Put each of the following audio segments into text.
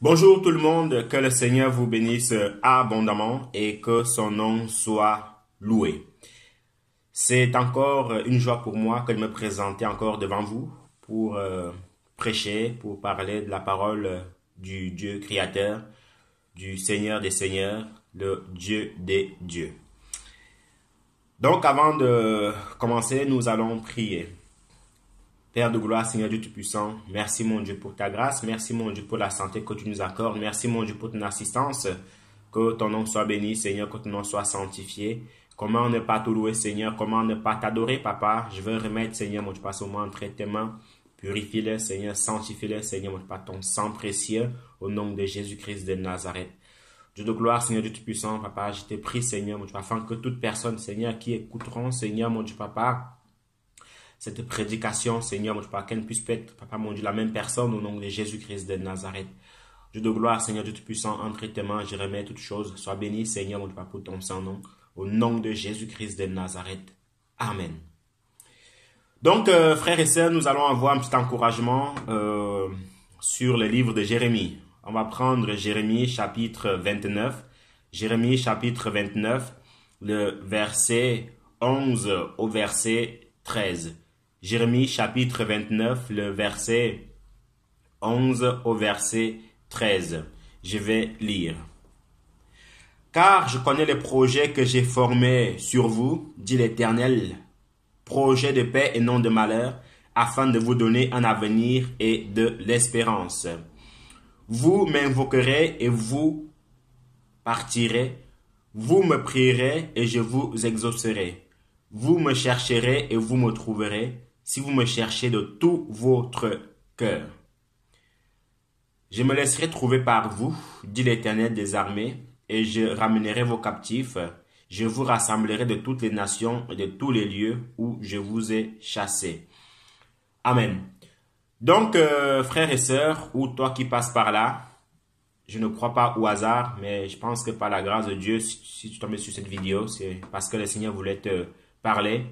Bonjour tout le monde, que le Seigneur vous bénisse abondamment et que son nom soit loué. C'est encore une joie pour moi que de me présenter encore devant vous pour prêcher, pour parler de la parole du Dieu créateur, du Seigneur des Seigneurs, le Dieu des dieux. Donc avant de commencer, nous allons prier. Père de gloire, Seigneur Dieu Tout-Puissant, merci mon Dieu pour ta grâce, merci mon Dieu pour la santé que tu nous accordes, merci mon Dieu pour ton assistance, que ton nom soit béni, Seigneur, que ton nom soit sanctifié. Comment ne pas te louer, Seigneur, comment ne pas t'adorer, Papa. Je veux remettre, Seigneur, mon Dieu, passe au moins entre tes mains, purifie-les, Seigneur, sanctifie-les, Seigneur, mon Dieu, par ton sang précieux, au nom de Jésus-Christ de Nazareth. Dieu de gloire, Seigneur Dieu Tout-Puissant, Papa, je te prie, Seigneur, mon Dieu, afin que toute personne, Seigneur, qui écouteront, Seigneur, mon Dieu, Papa, cette prédication, Seigneur, mon Dieu, Papa, qu'elle ne puisse pas être, Papa, mon Dieu, la même personne au nom de Jésus-Christ de Nazareth. Dieu de gloire, Seigneur Dieu Tout-Puissant, entre tes mains, je remets toutes choses. Sois béni, Seigneur, mon Dieu, Papa, pour ton Saint-Nom, au nom de Jésus-Christ de Nazareth. Amen. Donc, frères et sœurs, nous allons avoir un petit encouragement sur le livre de Jérémie. On va prendre Jérémie chapitre 29. Jérémie chapitre 29, le verset 11 au verset 13. Jérémie chapitre 29, le verset 11 au verset 13. Je vais lire. Car je connais les projets que j'ai formés sur vous, dit l'Éternel, projets de paix et non de malheur, afin de vous donner un avenir et de l'espérance. Vous m'invoquerez et vous partirez, vous me prierez et je vous exaucerai. Vous me chercherez et vous me trouverez, si vous me cherchez de tout votre cœur. Je me laisserai trouver par vous, dit l'Éternel des armées, et je ramènerai vos captifs. Je vous rassemblerai de toutes les nations et de tous les lieux où je vous ai chassés. Amen. Donc, frères et sœurs, ou toi qui passes par là, je ne crois pas au hasard, mais je pense que par la grâce de Dieu, si tu tombes sur cette vidéo, c'est parce que le Seigneur voulait te parler,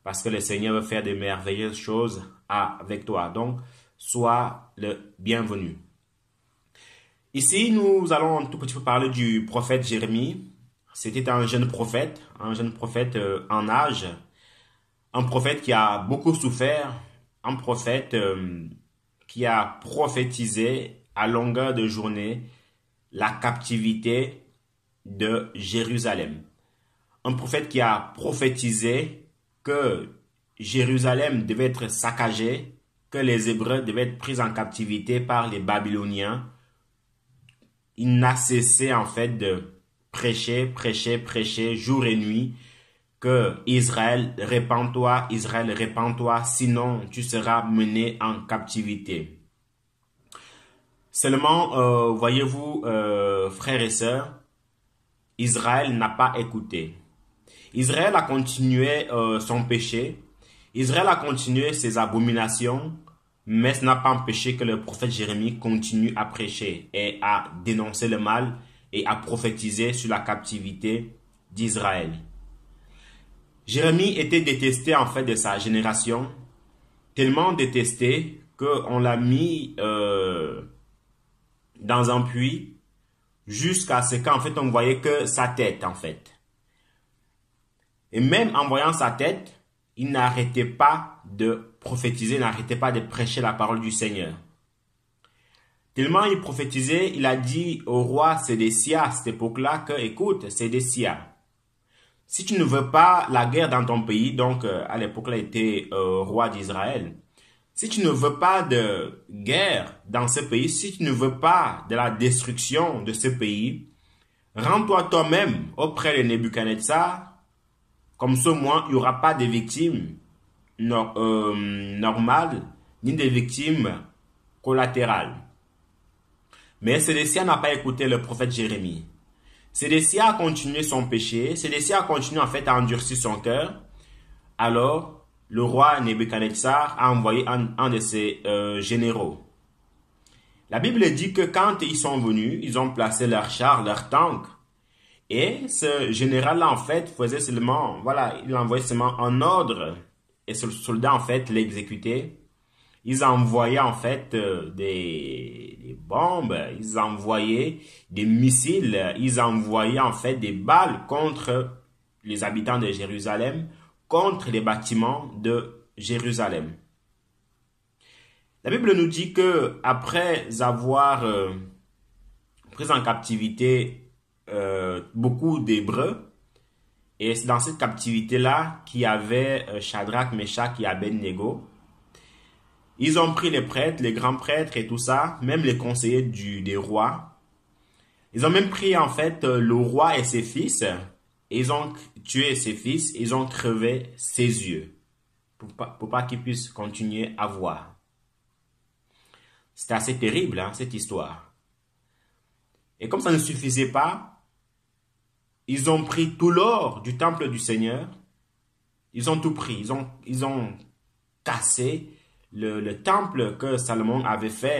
parce que le Seigneur veut faire de merveilleuses choses avec toi. Donc, sois le bienvenu. Ici, nous allons un tout petit peu parler du prophète Jérémie. C'était un jeune prophète en âge, un prophète qui a beaucoup souffert, un prophète qui a prophétisé à longueur de journée la captivité de Jérusalem. Un prophète qui a prophétisé que Jérusalem devait être saccagée, que les Hébreux devaient être pris en captivité par les Babyloniens. Il n'a cessé en fait de prêcher jour et nuit que Israël, répands-toi, sinon tu seras mené en captivité. Seulement, voyez-vous, frères et sœurs, Israël n'a pas écouté. Israël a continué son péché. Israël a continué ses abominations. Mais ce n'a pas empêché que le prophète Jérémie continue à prêcher et à dénoncer le mal et à prophétiser sur la captivité d'Israël. Jérémie était détesté en fait de sa génération, tellement détesté qu'on l'a mis dans un puits jusqu'à ce qu'en fait on voyait que sa tête en fait. Et même en voyant sa tête, il n'arrêtait pas de prophétiser, n'arrêtait pas de prêcher la parole du Seigneur. Tellement il prophétisait, il a dit au roi Sédécia à cette époque-là que, écoute, Sédécia, si tu ne veux pas la guerre dans ton pays, donc à l'époque-là il était roi d'Israël, si tu ne veux pas de guerre dans ce pays, si tu ne veux pas de la destruction de ce pays, rends-toi toi-même auprès de Nebuchadnezzar. Comme ce mois, il n'y aura pas de victimes normales, ni de victimes collatérales. Mais Sédécia n'a pas écouté le prophète Jérémie. Sédécia a continué son péché. Sédécia a continué en fait à endurcir son cœur. Alors, le roi Nebuchadnezzar a envoyé un de ses généraux. La Bible dit que quand ils sont venus, ils ont placé leurs chars, leurs tanks. Et ce général-là, en fait, faisait seulement, voilà, il envoyait seulement un ordre. Et ce soldat, en fait, l'exécutait. Ils envoyaient, en fait, des bombes, ils envoyaient des missiles, ils envoyaient en fait des balles contre les habitants de Jérusalem, contre les bâtiments de Jérusalem. La Bible nous dit que après avoir pris en captivité beaucoup d'Hébreux, et c'est dans cette captivité-là qu'il y avait Shadrach, Meshach et Abednego. Ils ont pris les prêtres, les grands prêtres et tout ça, même les conseillers des rois. Ils ont même pris en fait le roi et ses fils, et ils ont tué ses fils, ils ont crevé ses yeux, pour pas qu'ils puissent continuer à voir. C'était assez terrible, hein, cette histoire. Et comme ça ne suffisait pas, ils ont pris tout l'or du temple du Seigneur. Ils ont tout pris. Ils ont cassé le temple que Salomon avait fait.